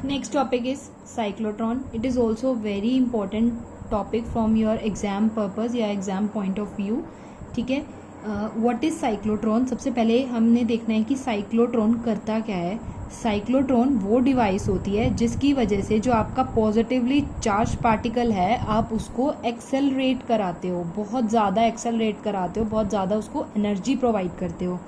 Next topic is cyclotron. It is also very important topic from your exam purpose या exam point of view. ठीक है. What is cyclotron? सबसे पहले हमने देखना है कि साइक्लोट्रॉन करता क्या है. साइक्लोट्रॉन वो डिवाइस होती है जिसकी वजह से जो आपका पॉजिटिवली चार्ज पार्टिकल है आप उसको एक्सेलरेट कराते हो, बहुत ज़्यादा एक्सेलरेट कराते हो, बहुत ज़्यादा उसको एनर्जी प्रोवाइड करते हो.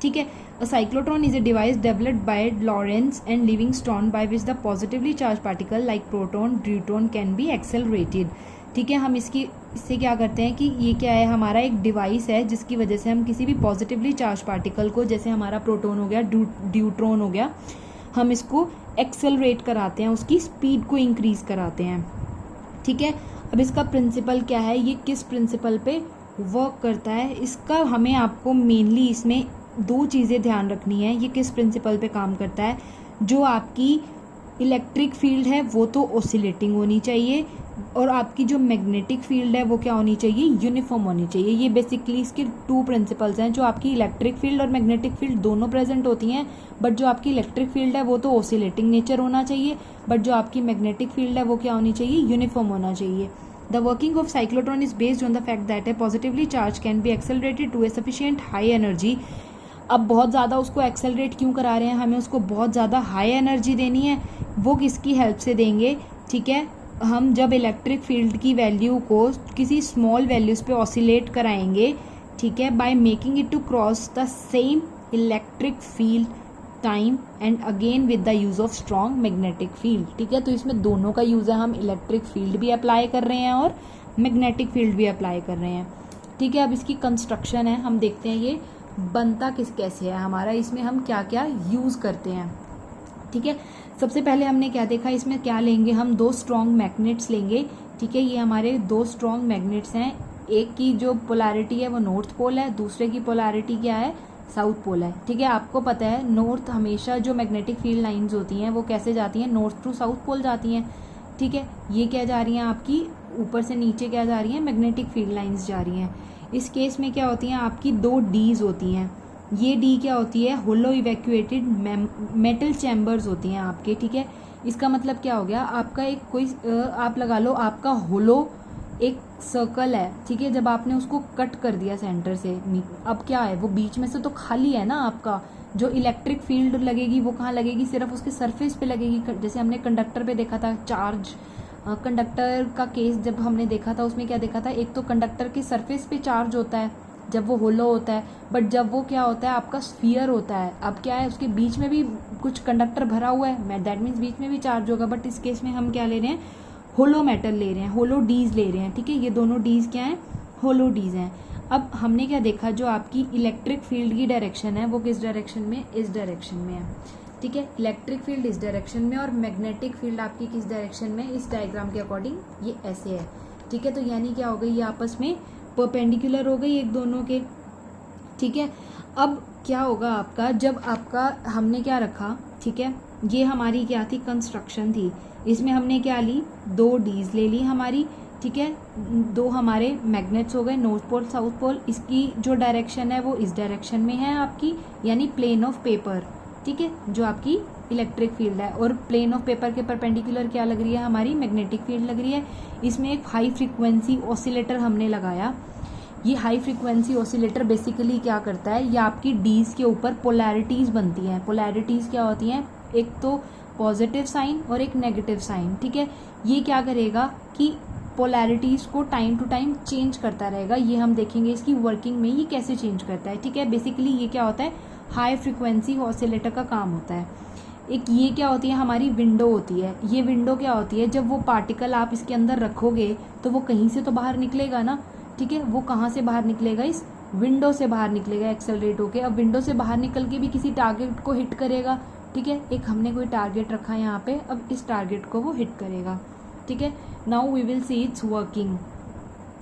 ठीक है. A cyclotron is a device developed by Lorentz and Livingstone by which the positively charged particle like proton, deuteron can be accelerated. ठीक है. हम इससे क्या करते हैं कि ये क्या है, हमारा एक डिवाइस है जिसकी वजह से हम किसी भी पॉजिटिवली चार्ज पार्टिकल को, जैसे हमारा प्रोटॉन हो गया, ड्यूट्रॉन हो गया, हम इसको एक्सेलरेट कराते हैं, उसकी स्पीड को इंक्रीज कराते हैं. ठीक है. अब इसका प्रिंसिपल क्या है, ये किस प्रिंसिपल पे वर्क करता है, इसका हमें आपको मेनली इसमें दो चीज़ें ध्यान रखनी है. ये किस प्रिंसिपल पे काम करता है, जो आपकी इलेक्ट्रिक फील्ड है वो तो ऑसिलेटिंग होनी चाहिए और आपकी जो मैग्नेटिक फील्ड है वो क्या होनी चाहिए, यूनिफॉर्म होनी चाहिए. ये बेसिकली इसके टू प्रिंसिपल्स हैं. जो आपकी इलेक्ट्रिक फील्ड और मैग्नेटिक फील्ड दोनों प्रेजेंट होती हैं, बट जो आपकी इलेक्ट्रिक फील्ड है वो तो ऑसिलेटिंग नेचर होना चाहिए, बट जो आपकी मैग्नेटिक फील्ड है वो क्या होनी चाहिए, यूनिफॉर्म होना चाहिए. The working of cyclotron is based on the fact that a positively charged can be accelerated to a sufficient high energy. अब बहुत ज़्यादा उसको एक्सेलरेट क्यों करा रहे हैं, हमें उसको बहुत ज़्यादा हाई एनर्जी देनी है. वो किसकी हेल्प से देंगे, ठीक है, हम जब इलेक्ट्रिक फील्ड की वैल्यू को किसी स्मॉल वैल्यूज़ पे ऑसिलेट कराएंगे, ठीक है, by making it to cross the same electric field time and again with the use of strong magnetic field. ठीक है. तो इसमें दोनों का यूज़ है, हम इलेक्ट्रिक फील्ड भी अप्लाई कर रहे हैं और मैग्नेटिक फील्ड भी अप्लाई कर रहे हैं. ठीक है. अब इसकी कंस्ट्रक्शन है, हम देखते हैं ये बनता कैसे है हमारा, इसमें हम क्या क्या यूज़ करते हैं. ठीक है. सबसे पहले हमने क्या देखा, इसमें क्या लेंगे, हम दो स्ट्रॉन्ग मैग्नेट्स लेंगे. ठीक है. ये हमारे दो स्ट्रॉन्ग मैग्नेट्स हैं. एक की जो पोलैरिटी है वो नॉर्थ पोल है, दूसरे की पोलैरिटी क्या है, साउथ पोल है. ठीक है. आपको पता है नॉर्थ हमेशा जो मैग्नेटिक फील्ड लाइंस होती हैं वो कैसे जाती हैं, नॉर्थ टू साउथ पोल जाती हैं. ठीक है. ये क्या जा रही हैं, आपकी ऊपर से नीचे क्या जा रही हैं, मैग्नेटिक फील्ड लाइंस जा रही हैं. इस केस में क्या होती हैं, आपकी दो डीज होती हैं. ये डी क्या होती है, होलो इवैक्यूएटेड मेटल चैम्बर्स होती हैं आपके. ठीक है. इसका मतलब क्या हो गया, आपका एक कोई आप लगा लो आपका होलो एक सर्कल है. ठीक है. जब आपने उसको कट कर दिया सेंटर से, अब क्या है, वो बीच में से तो खाली है ना. आपका जो इलेक्ट्रिक फील्ड लगेगी वो कहाँ लगेगी, सिर्फ उसके सरफेस पे लगेगी. जैसे हमने कंडक्टर पे देखा था, चार्ज कंडक्टर का केस जब हमने देखा था, उसमें क्या देखा था, एक तो कंडक्टर के सरफेस पे चार्ज होता है जब वो होलो होता है, बट जब वो क्या होता है, आपका स्फीयर होता है. अब क्या है, उसके बीच में भी कुछ कंडक्टर भरा हुआ है, दैट मीन्स बीच में भी चार्ज होगा. बट इस केस में हम क्या ले रहे हैं, होलो मेटल ले रहे हैं, होलो डीज ले रहे हैं. ठीक है. ये दोनों डीज क्या हैं, होलो डीज हैं. अब हमने क्या देखा, जो आपकी इलेक्ट्रिक फील्ड की डायरेक्शन है वो किस डायरेक्शन में, इस डायरेक्शन में है. ठीक है. इलेक्ट्रिक फील्ड इस डायरेक्शन में और मैग्नेटिक फील्ड आपकी किस डायरेक्शन में, इस डायग्राम के अकॉर्डिंग ये ऐसे है. ठीक है. तो यानी क्या हो गई, ये आपस में परपेंडिकुलर हो गई एक दोनों के. ठीक है. अब क्या होगा आपका, जब आपका हमने क्या रखा, ठीक है, ये हमारी क्या थी, कंस्ट्रक्शन थी. इसमें हमने क्या ली, दो डीज ले ली हमारी. ठीक है. दो हमारे मैग्नेट्स हो गए, नॉर्थ पोल साउथ पोल. इसकी जो डायरेक्शन है वो इस डायरेक्शन में है आपकी, यानी प्लेन ऑफ पेपर. ठीक है. जो आपकी इलेक्ट्रिक फील्ड है, और प्लेन ऑफ पेपर के परपेंडिकुलर क्या लग रही है, हमारी मैग्नेटिक फील्ड लग रही है. इसमें एक हाई फ्रीक्वेंसी ऑसिलेटर हमने लगाया. ये हाई फ्रीक्वेंसी ऑसिलेटर बेसिकली क्या करता है, ये आपकी डीज के ऊपर पोलैरिटीज बनती हैं. पोलैरिटीज क्या होती हैं, एक तो पॉजिटिव साइन और एक नेगेटिव साइन. ठीक है. ये क्या करेगा कि पोलैरिटीज को टाइम टू टाइम चेंज करता रहेगा. ये हम देखेंगे इसकी वर्किंग में ये कैसे चेंज करता है. ठीक है. बेसिकली ये क्या होता है, हाई फ्रीक्वेंसी ऑसिलेटर का काम होता है. एक ये क्या होती है, हमारी विंडो होती है. ये विंडो क्या होती है, जब वो पार्टिकल आप इसके अंदर रखोगे तो वो कहीं से तो बाहर निकलेगा ना. ठीक है. वो कहाँ से बाहर निकलेगा, इस विंडो से बाहर निकलेगा एक्सेलरेट होके. अब विंडो से बाहर निकल के भी किसी टारगेट को हिट करेगा. ठीक है. एक हमने कोई टारगेट रखा है यहाँ पे, अब इस टारगेट को वो हिट करेगा. ठीक है. Now we will see it's working.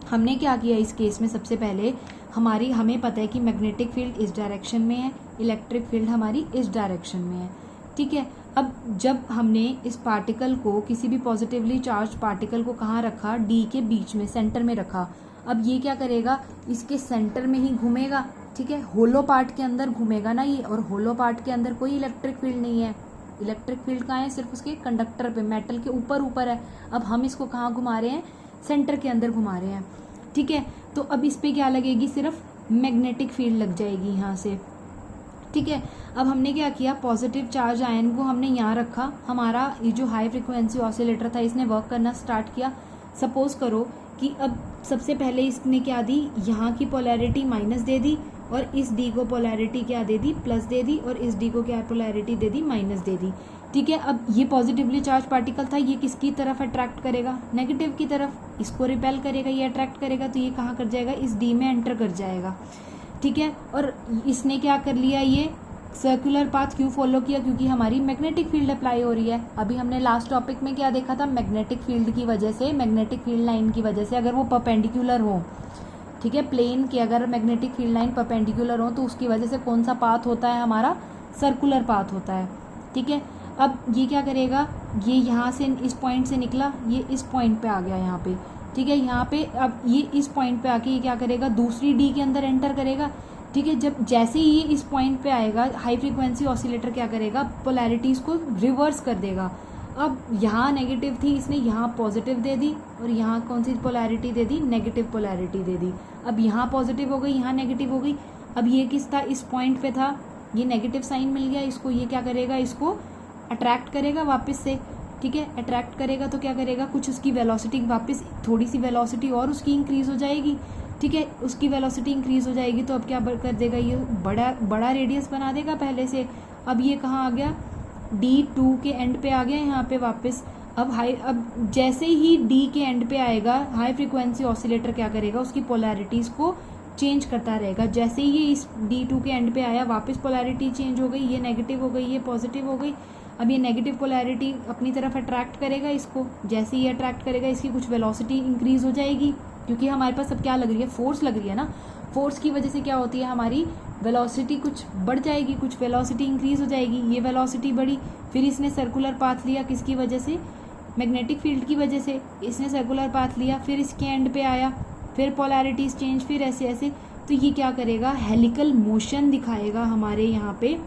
हमने क्या किया इस केस में, सबसे पहले हमें पता है कि मैग्नेटिक फील्ड इस डायरेक्शन में है, इलेक्ट्रिक फील्ड हमारी इस डायरेक्शन में है. ठीक है. अब जब हमने इस पार्टिकल को, किसी भी पॉजिटिवली चार्ज पार्टिकल को कहाँ रखा, डी के बीच में, सेंटर में रखा. अब ये क्या करेगा, इसके सेंटर में ही घूमेगा. ठीक है. होलो पार्ट के अंदर घूमेगा ना ये, और होलो पार्ट के अंदर कोई इलेक्ट्रिक फील्ड नहीं है. इलेक्ट्रिक फील्ड कहाँ है, सिर्फ उसके कंडक्टर पे, मेटल के ऊपर ऊपर है। अब हम इसको कहाँ घुमा रहे हैं, सेंटर के अंदर घुमा रहे हैं, ठीक है। तो अब इस पे क्या लगेगी, सिर्फ मैग्नेटिक फील्ड लग जाएगी यहाँ से, ठीक है। अब हमने क्या किया, पॉजिटिव चार्ज आयन को हमने यहाँ रखा, हमारा ये जो हाई फ्रिक्वेंसी ऑसिलेटर था इसने वर्क करना स्टार्ट किया। सपोज करो कि अब सबसे पहले इसने क्या दी, यहाँ की पोलैरिटी माइनस दे दी और इस डी को पोलैरिटी क्या दे दी, प्लस दे दी, और इस डी को क्या पोलैरिटी दे दी, माइनस दे दी, ठीक है। अब ये पॉजिटिवली चार्ज पार्टिकल था, ये किसकी तरफ अट्रैक्ट करेगा, नेगेटिव की तरफ, इसको रिपेल करेगा, ये अट्रैक्ट करेगा, तो ये कहाँ कर जाएगा, इस डी में एंटर कर जाएगा, ठीक है। और इसने क्या कर लिया, ये सर्कुलर पाथ क्यों फॉलो किया, क्योंकि हमारी मैग्नेटिक फील्ड अप्लाई हो रही है। अभी हमने लास्ट टॉपिक में क्या देखा था, मैग्नेटिक फील्ड की वजह से, मैग्नेटिक फील्ड लाइन की वजह से, अगर वो परपेंडिकुलर हो, ठीक है, प्लेन के अगर मैग्नेटिक फील्ड लाइन परपेंडिकुलर हो तो उसकी वजह से कौन सा पाथ होता है, हमारा सर्कुलर पाथ होता है, ठीक है। अब ये क्या करेगा, ये यहाँ से इस पॉइंट से निकला, ये इस पॉइंट पे आ गया यहाँ पे, ठीक है। यहाँ पे अब ये इस पॉइंट पे आके ये क्या करेगा, दूसरी डी के अंदर एंटर करेगा, ठीक है। जब जैसे ही ये इस पॉइंट पे आएगा, हाई फ्रीक्वेंसी ऑसिलेटर क्या करेगा, पोलैरिटीज को रिवर्स कर देगा। अब यहाँ नेगेटिव थी, इसने यहाँ पॉजिटिव दे दी, और यहाँ कौन सी पोलैरिटी दे दी, नेगेटिव पोलैरिटी दे दी। अब यहाँ पॉजिटिव हो गई, यहाँ नेगेटिव हो गई। अब ये किस था, इस पॉइंट पे था, ये नेगेटिव साइन मिल गया इसको, ये क्या करेगा, इसको अट्रैक्ट करेगा वापस से, ठीक है। अट्रैक्ट करेगा तो क्या करेगा, कुछ उसकी वेलोसिटी वापस, थोड़ी सी वेलोसिटी और उसकी इंक्रीज हो जाएगी, ठीक है। उसकी वेलोसिटी इंक्रीज हो जाएगी तो अब क्या कर देगा, ये बड़ा रेडियस बना देगा पहले से। अब ये कहाँ आ गया, D2 के एंड पे आ गया यहाँ पे वापस। अब जैसे ही D के एंड पे आएगा, हाई फ्रीक्वेंसी ऑसिलेटर क्या करेगा, उसकी पोलैरिटीज को चेंज करता रहेगा। जैसे ही ये इस D2 के एंड पे आया, वापस पोलैरिटी चेंज हो गई, ये नेगेटिव हो गई, ये पॉजिटिव हो गई। अब ये नेगेटिव पोलैरिटी अपनी तरफ अट्रैक्ट करेगा इसको, जैसे ही अट्रैक्ट करेगा इसकी कुछ वेलोसिटी इंक्रीज हो जाएगी, क्योंकि हमारे पास अब क्या लग रही है, फोर्स लग रही है ना। फोर्स की वजह से क्या होती है, हमारी वेलोसिटी कुछ बढ़ जाएगी, कुछ वेलोसिटी इंक्रीज हो जाएगी, ये वेलोसिटी बढ़ी। फिर इसने सर्कुलर पाथ लिया, किसकी वजह से, मैग्नेटिक फील्ड की वजह से इसने सर्कुलर पाथ लिया। फिर इसके एंड पे आया, फिर पोलैरिटीज चेंज, फिर ऐसे ऐसे, तो ये क्या करेगा, हेलिकल मोशन दिखाएगा हमारे यहाँ पे,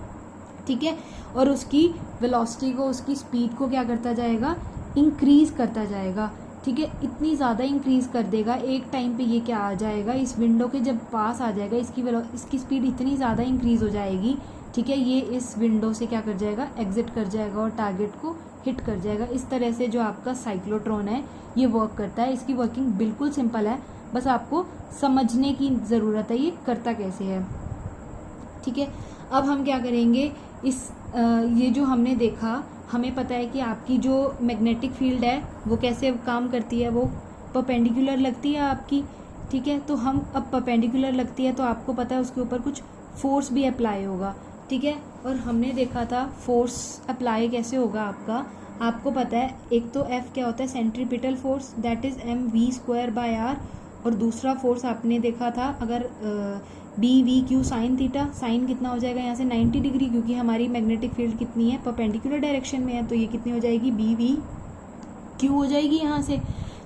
ठीक है। और उसकी वेलोसिटी को, उसकी स्पीड को क्या करता जाएगा, इंक्रीज करता जाएगा, ठीक है। इतनी ज़्यादा इंक्रीज कर देगा, एक टाइम पे ये क्या आ जाएगा, इस विंडो के जब पास आ जाएगा, इसकी स्पीड इतनी ज़्यादा इंक्रीज हो जाएगी, ठीक है। ये इस विंडो से क्या कर जाएगा, एग्जिट कर जाएगा और टारगेट को हिट कर जाएगा। इस तरह से जो आपका साइक्लोट्रॉन है ये वर्क करता है। इसकी वर्किंग बिल्कुल सिंपल है, बस आपको समझने की ज़रूरत है ये करता कैसे है, ठीक है। अब हम क्या करेंगे, ये जो हमने देखा, हमें पता है कि आपकी जो मैग्नेटिक फील्ड है वो कैसे काम करती है, वो परपेंडिकुलर लगती है आपकी, ठीक है। तो हम अब परपेंडिकुलर लगती है तो आपको पता है उसके ऊपर कुछ फोर्स भी अप्लाई होगा, ठीक है। और हमने देखा था फोर्स अप्लाई कैसे होगा आपको पता है, एक तो F क्या होता है, centripetal force, that is mv²/r, और दूसरा फोर्स आपने देखा था, अगर BVQ साइन थीटा, साइन कितना हो जाएगा यहाँ से 90 डिग्री, क्योंकि हमारी मैग्नेटिक फील्ड कितनी है, परपेंडिकुलर डायरेक्शन में है, तो ये कितनी हो जाएगी, BVQ हो जाएगी यहाँ से,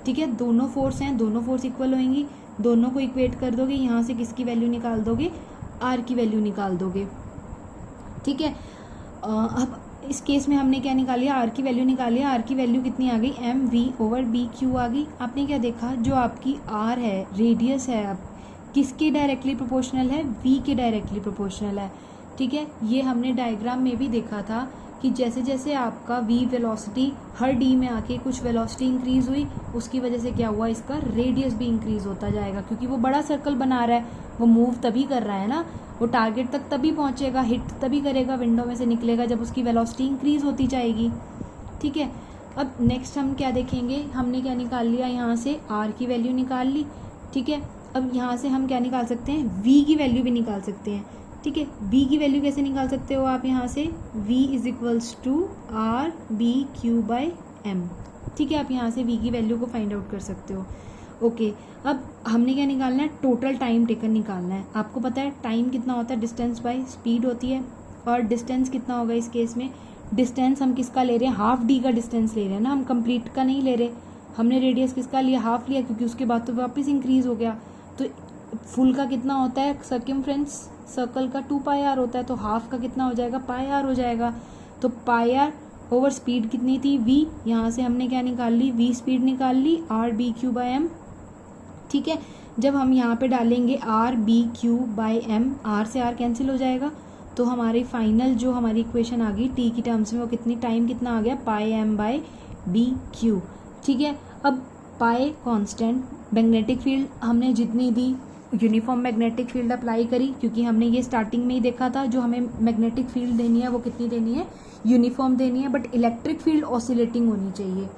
ठीक है। दोनों फोर्स हैं, दोनों फोर्स इक्वल होंगी, दोनों को इक्वेट कर दोगे, यहाँ से किसकी वैल्यू निकाल दोगे, R की वैल्यू निकाल दोगे, ठीक है। अब इस केस में हमने क्या निकाली, R की वैल्यू निकाली, R की वैल्यू कितनी आ गई, mv/bq आ गई। आपने क्या देखा, जो आपकी R है, रेडियस है, अब किसके डायरेक्टली प्रोपोर्शनल है, V के डायरेक्टली प्रोपोर्शनल है, ठीक है। ये हमने डायग्राम में भी देखा था कि जैसे जैसे आपका V वेलोसिटी हर D में आके कुछ वेलोसिटी इंक्रीज हुई, उसकी वजह से क्या हुआ, इसका रेडियस भी इंक्रीज होता जाएगा, क्योंकि वो बड़ा सर्कल बना रहा है, वो मूव तभी कर रहा है ना, वो टारगेट तक तभी पहुंचेगा, हिट तभी करेगा, विंडो में से निकलेगा जब उसकी वेलोसिटी इंक्रीज होती जाएगी, ठीक है। अब नेक्स्ट हम क्या देखेंगे, हमने क्या निकाल लिया, यहाँ से R की वैल्यू निकाल ली, ठीक है। अब यहाँ से हम क्या निकाल सकते हैं, V की वैल्यू भी निकाल सकते हैं, ठीक है। V की वैल्यू कैसे निकाल सकते हो आप, यहाँ से V = RBQ/m, ठीक है। आप यहाँ से V की वैल्यू को फाइंड आउट कर सकते हो, ओके। अब हमने क्या निकालना है, टोटल टाइम टेकन निकालना है। आपको पता है टाइम कितना होता है, डिस्टेंस बाय स्पीड होती है, और डिस्टेंस कितना होगा इस केस में, डिस्टेंस हम किसका ले रहे हैं, हाफ D का डिस्टेंस ले रहे हैं ना, हम कंप्लीट का नहीं ले रहे, हमने रेडियस किसका लिया, हाफ लिया, क्योंकि उसके बाद तो वापस इंक्रीज हो गया। तो फुल का कितना होता है, सर्कमफ्रेंस सर्कल का 2πr होता है, तो हाफ का कितना हो जाएगा, πr हो जाएगा। तो पाई आर ओवर स्पीड कितनी थी v, यहाँ से हमने क्या निकाल ली v स्पीड निकाल ली r b q by M. ठीक है, जब हम यहाँ पे डालेंगे r b q by M, r से r कैंसिल हो जाएगा, तो हमारी फाइनल जो हमारी इक्वेशन आ गई t की टर्म्स में वो कितनी टाइम कितना आ गया पाई m बाई बी क्यू। ठीक है, अब पाई कांस्टेंट, मैग्नेटिक फील्ड हमने जितनी दी यूनिफॉर्म मैग्नेटिक फील्ड अप्लाई करी, क्योंकि हमने ये स्टार्टिंग में ही देखा था जो हमें मैग्नेटिक फील्ड देनी है वो कितनी देनी है, यूनिफॉर्म देनी है, बट इलेक्ट्रिक फील्ड ऑसिलेटिंग होनी चाहिए।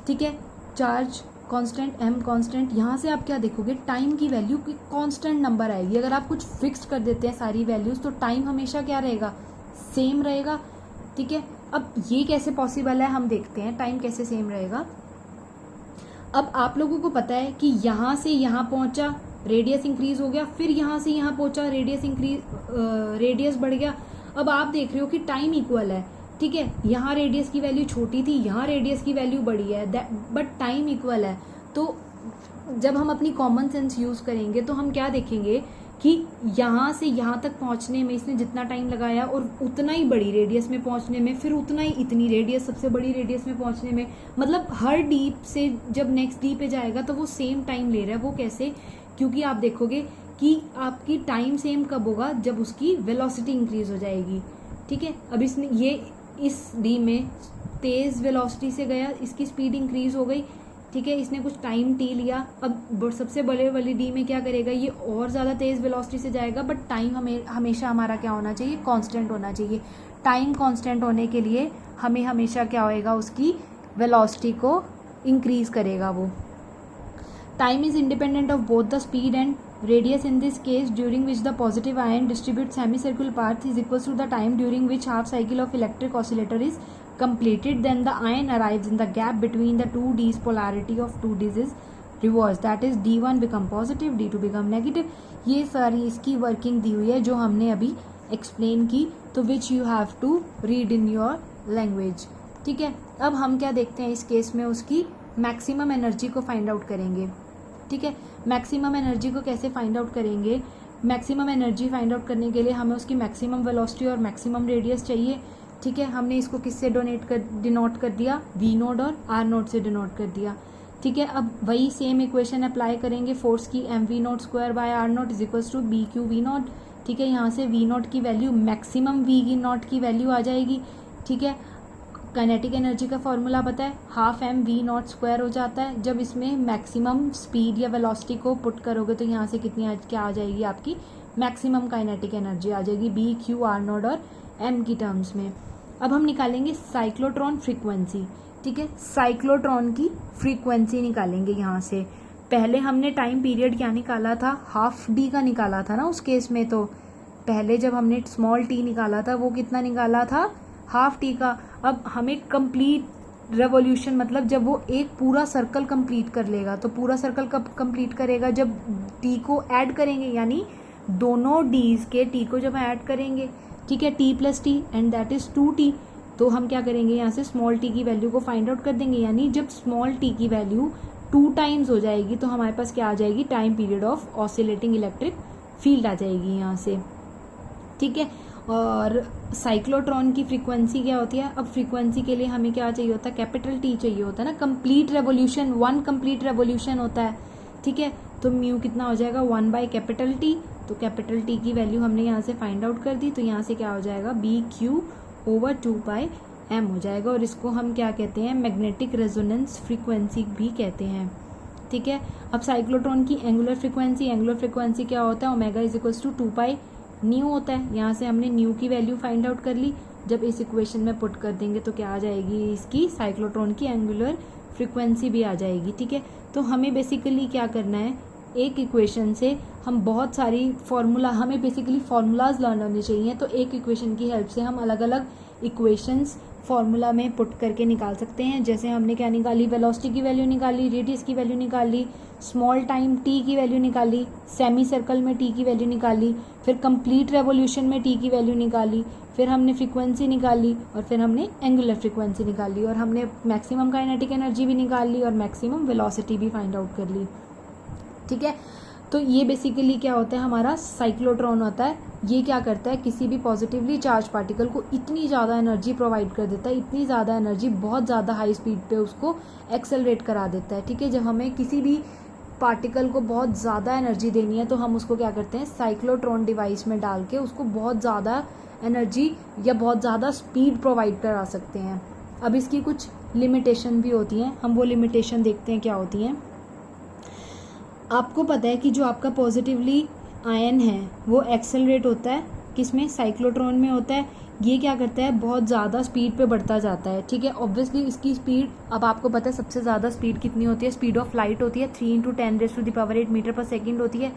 ठीक है, चार्ज कांस्टेंट, एम कांस्टेंट, यहाँ से आप क्या देखोगे टाइम की वैल्यू की कांस्टेंट नंबर आएगी। अगर आप कुछ फिक्स कर देते हैं सारी वैल्यूज तो टाइम हमेशा क्या रहेगा, सेम रहेगा। ठीक है, अब ये कैसे पॉसिबल है हम देखते हैं टाइम कैसे सेम रहेगा। अब आप लोगों को पता है कि यहाँ से यहाँ पहुंचा रेडियस इंक्रीज हो गया, फिर यहाँ से यहाँ पहुंचा रेडियस बढ़ गया। अब आप देख रहे हो कि टाइम इक्वल है। ठीक है, यहाँ रेडियस की वैल्यू छोटी थी, यहाँ रेडियस की वैल्यू बड़ी है, बट टाइम इक्वल है। तो जब हम अपनी कॉमन सेंस यूज करेंगे तो हम क्या देखेंगे कि यहाँ से यहाँ तक पहुँचने में इसने जितना टाइम लगाया और उतना ही बड़ी रेडियस में पहुँचने में, फिर उतना ही इतनी रेडियस सबसे बड़ी रेडियस में पहुँचने में, मतलब हर डी से जब नेक्स्ट डी पे जाएगा तो वो सेम टाइम ले रहा है। वो कैसे, क्योंकि आप देखोगे कि आपकी टाइम सेम कब होगा, जब उसकी वेलोसिटी इंक्रीज हो जाएगी। ठीक है, अब इसने ये इस डी में तेज वेलोसिटी से गया, इसकी स्पीड इंक्रीज हो गई। ठीक है, इसने कुछ टाइम टी लिया, अब सबसे बड़े वाली डी में क्या करेगा, ये और ज़्यादा तेज वेलोसिटी से जाएगा, बट टाइम हमेशा हमारा क्या होना चाहिए, कांस्टेंट होना चाहिए। टाइम कांस्टेंट होने के लिए हमें हमेशा क्या होएगा, उसकी वेलोसिटी को इंक्रीज करेगा वो। Time is independent of both the speed and radius in this case during which the positive ion distributes semicircular path is equals to the time during which half cycle of electric oscillator is completed. Then the ion arrives in the gap between the two D's, polarity of two D's is reversed, that is D1 become positive, D2 become negative। ये सारी इसकी working दी हुई है जो हमने अभी explain की, तो which you have to read in your language. ठीक है, अब हम क्या देखते हैं इस केस में उसकी मैक्सिमम एनर्जी को फाइंड आउट करेंगे। ठीक है, मैक्सिमम एनर्जी को कैसे फाइंड आउट करेंगे, मैक्सिमम एनर्जी फाइंड आउट करने के लिए हमें उसकी मैक्सिमम वेलोसिटी और मैक्सिमम रेडियस चाहिए। ठीक है, हमने इसको किससे डिनोट कर दिया, वी नोट और आर नोट से डिनोट कर दिया। ठीक है, अब वही सेम इक्वेशन अप्लाई करेंगे फोर्स की, M V naught square by R naught is equals to B Q V naught. ठीक है, यहाँ से वी नोट की वैल्यू मैक्सिमम वी की नोट की वैल्यू आ जाएगी। ठीक है, काइनेटिक एनर्जी का फॉर्मूला पता है, half M V naught square हो जाता है। जब इसमें मैक्सिमम स्पीड या वेलोसिटी को पुट करोगे तो यहाँ से कितनी क्या आ जाएगी, आपकी मैक्सिमम काइनेटिक एनर्जी आ जाएगी बी क्यू आर नॉट और एम की टर्म्स में। अब हम निकालेंगे साइक्लोट्रॉन फ्रीक्वेंसी। ठीक है, साइक्लोट्रॉन की फ्रीक्वेंसी निकालेंगे यहाँ से। पहले हमने टाइम पीरियड क्या निकाला था, हाफ डी का निकाला था ना उस केस में। तो पहले जब हमने स्मॉल टी निकाला था वो कितना निकाला था, हाफ टी का। अब हमें कंप्लीट रेवोल्यूशन, मतलब जब वो एक पूरा सर्कल कंप्लीट कर लेगा, तो पूरा सर्कल कब कंप्लीट करेगा, जब टी को ऐड करेंगे, यानी दोनों डीज के टी को जब ऐड करेंगे। ठीक है, T plus T and that is 2t। तो हम क्या करेंगे, यहाँ से स्मॉल टी की वैल्यू को फाइंड आउट कर देंगे, यानी जब स्मॉल टी की वैल्यू 2 टाइम्स हो जाएगी तो हमारे पास क्या आ जाएगी, time period of oscillating electric field आ जाएगी यहाँ से। ठीक है, और साइक्लोट्रॉन की फ्रीक्वेंसी क्या होती है, अब फ्रीक्वेंसी के लिए हमें क्या चाहिए होता है, कैपिटल टी चाहिए होता है ना, कंप्लीट रेवोल्यूशन, 1 कंप्लीट रेवोल्यूशन होता है। ठीक है, तो म्यू कितना हो जाएगा, 1 बाई कैपिटल टी। तो कैपिटल टी की वैल्यू हमने यहाँ से फाइंड आउट कर दी, तो यहाँ से क्या हो जाएगा, बी क्यू ओवर 2 पाई एम हो जाएगा, और इसको हम क्या कहते हैं, मैग्नेटिक रेजोनेंस फ्रीक्वेंसी भी कहते हैं। ठीक है, अब साइक्लोट्रॉन की एंगुलर फ्रीक्वेंसी क्या होता है, omega is equals to 2 pi nu होता है। यहाँ से हमने न्यू की वैल्यू फाइंड आउट कर ली, जब इस इक्वेशन में पुट कर देंगे तो क्या आ जाएगी, इसकी साइक्लोट्रॉन की एंगुलर फ्रीक्वेंसी भी आ जाएगी। ठीक है, तो हमें बेसिकली क्या करना है, एक इक्वेशन से हम बहुत सारी फार्मूला, हमें बेसिकली फार्मूलाज लर्न होने चाहिए। तो एक इक्वेशन की हेल्प से हम अलग अलग इक्वेशंस फार्मूला में पुट करके निकाल सकते हैं। जैसे हमने क्या निकाली, वेलोसिटी की वैल्यू निकाली, रेडियस की वैल्यू निकाली, स्मॉल टाइम टी की वैल्यू निकाली, सेमी सर्कल में टी की वैल्यू निकाली, फिर कंप्लीट रेवोल्यूशन में टी की वैल्यू निकाली, फिर हमने फ्रीक्वेंसी निकाली, और फिर हमने एंगुलर फ्रीक्वेंसी निकाली, और हमने मैक्सिमम काइनेटिक एनर्जी भी निकाल ली और मैक्सिमम वेलोसिटी भी फाइंड आउट कर ली। ठीक है, तो ये बेसिकली क्या होता है, हमारा साइक्लोट्रॉन होता है। ये क्या करता है, किसी भी पॉजिटिवली चार्ज पार्टिकल को इतनी ज़्यादा एनर्जी प्रोवाइड कर देता है, इतनी ज़्यादा एनर्जी, बहुत ज़्यादा हाई स्पीड पे उसको एक्सेलरेट करा देता है। ठीक है, जब हमें किसी भी पार्टिकल को बहुत ज़्यादा एनर्जी देनी है तो हम उसको क्या करते हैं, साइक्लोट्रॉन डिवाइस में डाल के उसको बहुत ज़्यादा एनर्जी या बहुत ज़्यादा स्पीड प्रोवाइड करा सकते हैं। अब इसकी कुछ लिमिटेशन भी होती हैं, हम वो लिमिटेशन देखते हैं क्या होती हैं। आपको पता है कि जो आपका पॉजिटिवली आयन है वो एक्सेलरेट होता है किसमें, साइक्लोट्रॉन में होता है। ये क्या करता है, बहुत ज़्यादा स्पीड पे बढ़ता जाता है। ठीक है, ऑब्वियसली इसकी स्पीड, अब आपको पता है सबसे ज़्यादा स्पीड कितनी होती है, स्पीड ऑफ लाइट होती है 3 × 10⁸ मीटर पर सेकेंड होती है।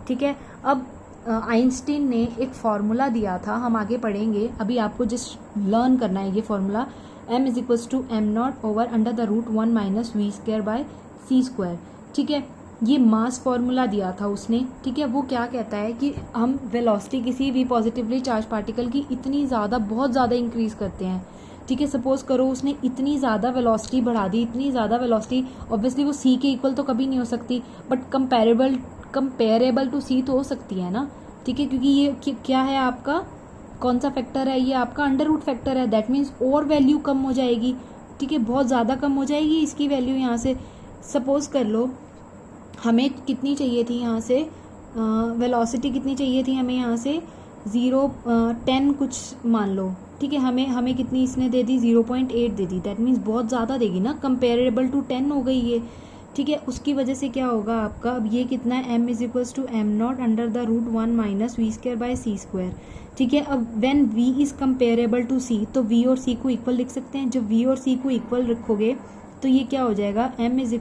ठीक है, अब आइंस्टीन ने एक फार्मूला दिया था, हम आगे पढ़ेंगे, अभी आपको जस्ट लर्न करना है ये फार्मूला, m = m0/√1 - v²/c²। ठीक है, ये मास फार्मूला दिया था उसने। ठीक है, वो क्या कहता है कि हम वेलोसिटी किसी भी पॉजिटिवली चार्ज पार्टिकल की इतनी ज़्यादा, बहुत ज़्यादा इंक्रीज़ करते हैं। ठीक है, सपोज करो उसने इतनी ज़्यादा वेलोसिटी बढ़ा दी, इतनी ज़्यादा वेलोसिटी, ऑब्वियसली वो c के इक्वल तो कभी नहीं हो सकती, बट कंपेरेबल टू c तो हो सकती है ना। ठीक है, क्योंकि ये क्या है आपका, कौन सा फैक्टर है, ये आपका अंडर रूट फैक्टर है। दैट मीन्स और वैल्यू कम हो जाएगी। ठीक है, बहुत ज़्यादा कम हो जाएगी इसकी वैल्यू यहाँ से। सपोज कर लो हमें कितनी चाहिए थी यहाँ से, वेलोसिटी कितनी चाहिए थी हमें यहाँ से, 10 कुछ मान लो। ठीक है, हमें कितनी इसने दे दी, 0.8 दे दी। दैट मीन्स बहुत ज़्यादा देगी ना, कंपेरेबल टू 10 हो गई ये। ठीक है, उसकी वजह से क्या होगा आपका, अब ये कितना है, m = m0/√1 - v²/c²। ठीक है, अब when v is comparable to c, तो v और c को इक्वल लिख सकते हैं। जब v और c को इक्वल रखोगे तो ये क्या हो जाएगा, m =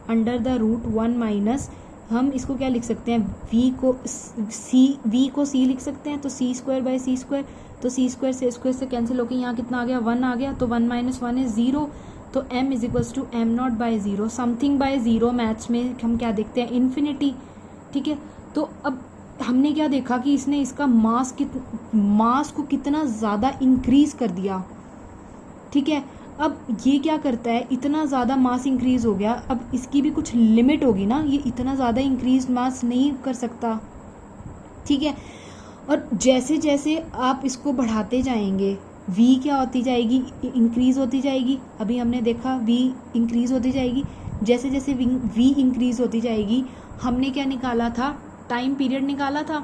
m0/√1 - हम इसको क्या लिख सकते हैं, v को c लिख सकते हैं, तो c²/c², तो c² से स्क्वायर से कैंसिल होकर यहाँ कितना आ गया, 1 आ गया, तो 1 - 1 इज 0, तो m = m0/0, something bye 0 maths में हम क्या देखते हैं, इन्फिनिटी। ठीक है, तो अब हमने क्या देखा कि इसने इसका मास को कितना ज़्यादा इंक्रीज कर दिया। ठीक है, अब ये क्या करता है, इतना ज़्यादा मास इंक्रीज हो गया, अब इसकी भी कुछ लिमिट होगी ना, ये इतना ज़्यादा इंक्रीज मास नहीं कर सकता। ठीक है, और जैसे जैसे आप इसको बढ़ाते जाएंगे v क्या होती जाएगी, इंक्रीज होती जाएगी। अभी हमने देखा v इंक्रीज होती जाएगी, जैसे जैसे v इंक्रीज होती जाएगी, हमने क्या निकाला था, टाइम पीरियड निकाला था।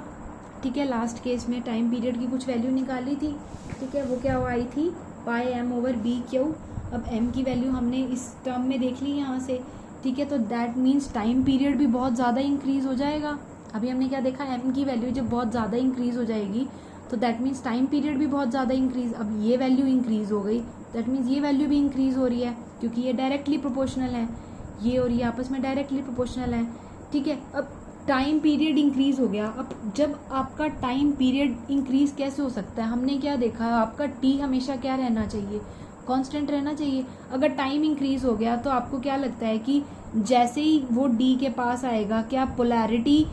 ठीक है, लास्ट केस में टाइम पीरियड की कुछ वैल्यू निकाली थी। ठीक है, वो क्या आई थी, πm/b²। अब m की वैल्यू हमने इस टर्म में देख ली यहाँ से। ठीक है, तो दैट मीन्स टाइम पीरियड भी बहुत ज़्यादा इंक्रीज हो जाएगा। अभी हमने क्या देखा, m की वैल्यू जब बहुत ज़्यादा इंक्रीज हो जाएगी तो दैट मीन्स टाइम पीरियड भी बहुत ज़्यादा इंक्रीज। अब ये वैल्यू इंक्रीज हो गई, दैट मीन्स ये वैल्यू भी इंक्रीज हो रही है, क्योंकि ये डायरेक्टली प्रोपोर्शनल है, ये और ये आपस में डायरेक्टली प्रोपोर्शनल है। ठीक है, अब टाइम पीरियड इंक्रीज हो गया। अब जब आपका टाइम पीरियड इंक्रीज कैसे हो सकता है, हमने क्या देखा, आपका t हमेशा क्या रहना चाहिए, कांस्टेंट रहना चाहिए। अगर टाइम इंक्रीज हो गया तो आपको क्या लगता है कि जैसे ही वो d के पास आएगा, क्या पोलैरिटी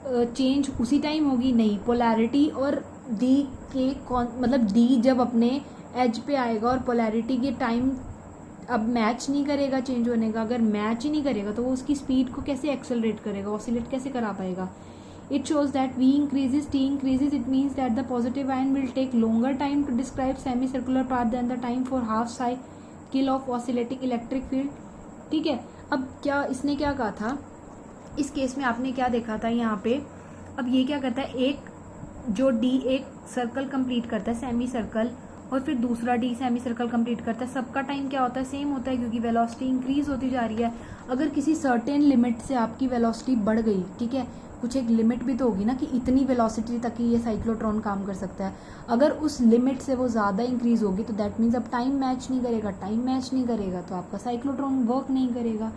चेंज उसी टाइम होगी, नहीं, पोलैरिटी और d के मतलब d जब अपने एज पे आएगा और पोलैरिटी के टाइम अब मैच नहीं करेगा चेंज होने का। अगर मैच ही नहीं करेगा तो वो उसकी स्पीड को कैसे एक्सेलरेट करेगा, ऑसिलेट कैसे करा पाएगा। It shows that v increases, t increases, it means that the positive ion will take longer time to describe semicircular path than the time for half cycle of oscillating electric field। ठीक है, अब क्या इसने क्या कहा था, इस case में आपने क्या देखा था यहाँ पे, अब ये क्या करता है, एक जो d एक सर्कल कंप्लीट करता है, सेमी सर्कल, और फिर दूसरा d सेमी सर्कल कंप्लीट करता है, सबका टाइम क्या होता है, सेम होता है, क्योंकि वेलोसिटी इंक्रीज होती जा रही है। अगर किसी सर्टेन लिमिट से आपकी वेलोसिटी बढ़ गई, ठीक है, कुछ एक लिमिट भी तो होगी ना कि इतनी वेलोसिटी तक ही ये साइक्लोट्रॉन काम कर सकता है। अगर उस लिमिट से वो ज़्यादा इंक्रीज होगी तो दैट मीन्स अब टाइम मैच नहीं करेगा, टाइम मैच नहीं करेगा तो आपका साइक्लोट्रॉन वर्क नहीं करेगा।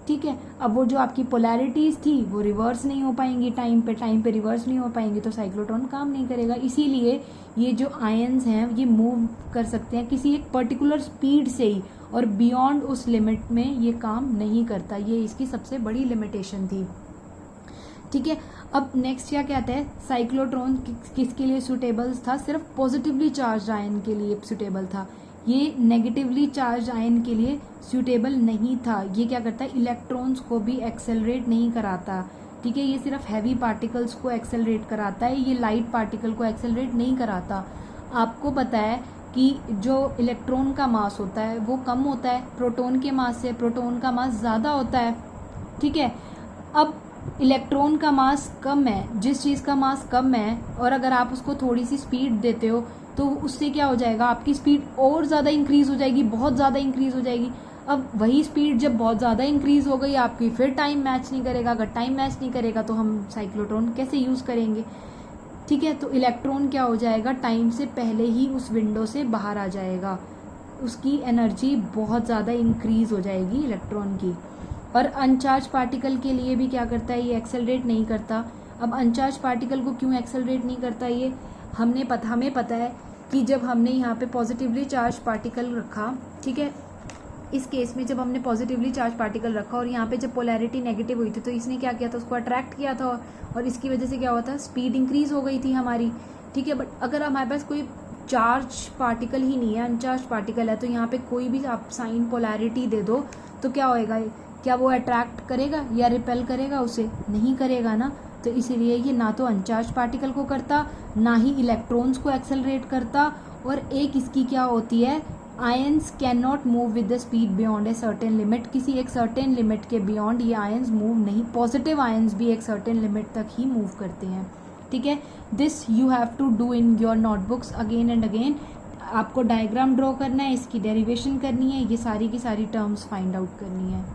ठीक है, अब वो जो आपकी पोलैरिटीज़ थी वो रिवर्स नहीं हो पाएंगी, टाइम पे रिवर्स नहीं हो पाएंगी, तो साइक्लोट्रॉन काम नहीं करेगा। इसीलिए ये जो आयंस हैं ये मूव कर सकते हैं किसी एक पर्टिकुलर स्पीड से ही, और बियॉन्ड उस लिमिट में ये काम नहीं करता। ये इसकी सबसे बड़ी लिमिटेशन थी। ठीक है, अब नेक्स्ट क्या कहते हैं, साइक्लोट्रॉन किसके लिए सूटेबल था, सिर्फ पॉजिटिवली चार्ज आयन के लिए सूटेबल था, ये नेगेटिवली चार्ज आयन के लिए सूटेबल नहीं था। ये क्या करता है, इलेक्ट्रॉन्स को भी एक्सेलरेट नहीं कराता। ठीक है। ये सिर्फ हैवी पार्टिकल्स को एक्सेलरेट कराता है, ये लाइट पार्टिकल को एक्सेलरेट नहीं कराता। आपको पता है कि जो इलेक्ट्रॉन का मास होता है वो कम होता है प्रोटॉन के मास से, प्रोटॉन का मास ज़्यादा होता है, ठीक है। अब इलेक्ट्रॉन का मास कम है, जिस चीज़ का मास कम है और अगर आप उसको थोड़ी सी स्पीड देते हो तो उससे क्या हो जाएगा, आपकी स्पीड और ज़्यादा इंक्रीज़ हो जाएगी, बहुत ज़्यादा इंक्रीज़ हो जाएगी। अब वही स्पीड जब बहुत ज़्यादा इंक्रीज़ हो गई आपकी, फिर टाइम मैच नहीं करेगा। अगर टाइम मैच नहीं करेगा तो हम साइक्लोट्रॉन कैसे यूज़ करेंगे, ठीक है। तो इलेक्ट्रॉन क्या हो जाएगा, टाइम से पहले ही उस विंडो से बाहर आ जाएगा, उसकी एनर्जी बहुत ज़्यादा इंक्रीज़ हो जाएगी इलेक्ट्रॉन की। और अनचार्ज पार्टिकल के लिए भी क्या करता है, ये एक्सेलरेट नहीं करता। अब अनचार्ज पार्टिकल को क्यों एक्सेलरेट नहीं करता, ये हमें पता है कि जब हमने यहाँ पे पॉजिटिवली चार्ज पार्टिकल रखा, ठीक है, इस केस में जब हमने पॉजिटिवली चार्ज पार्टिकल रखा और यहाँ पे जब पोलैरिटी नेगेटिव हुई थी तो इसने क्या किया था, उसको अट्रैक्ट किया था और इसकी वजह से क्या हुआ था, स्पीड इंक्रीज हो गई थी हमारी, ठीक है। बट अगर हमारे पास कोई चार्ज पार्टिकल ही नहीं है, अनचार्ज पार्टिकल है, तो यहाँ पे कोई भी आप साइन पोलैरिटी दे दो तो क्या होएगा, क्या वो अट्रैक्ट करेगा या रिपेल करेगा, उसे नहीं करेगा ना। तो इसीलिए ये ना तो अनचार्ज पार्टिकल को करता, ना ही इलेक्ट्रॉन्स को एक्सेलरेट करता। और एक इसकी क्या होती है, ions can not move with the speed beyond a certain limit, किसी एक सर्टेन लिमिट के बियॉन्ड ये आयंस मूव नहीं। पॉजिटिव आयंस भी एक सर्टेन लिमिट तक ही मूव करते हैं, ठीक है। This you have to do in your notebooks again and again. आपको डायग्राम ड्रॉ करना है, इसकी डेरिवेशन करनी है, ये सारी की सारी टर्म्स फाइंड आउट करनी है।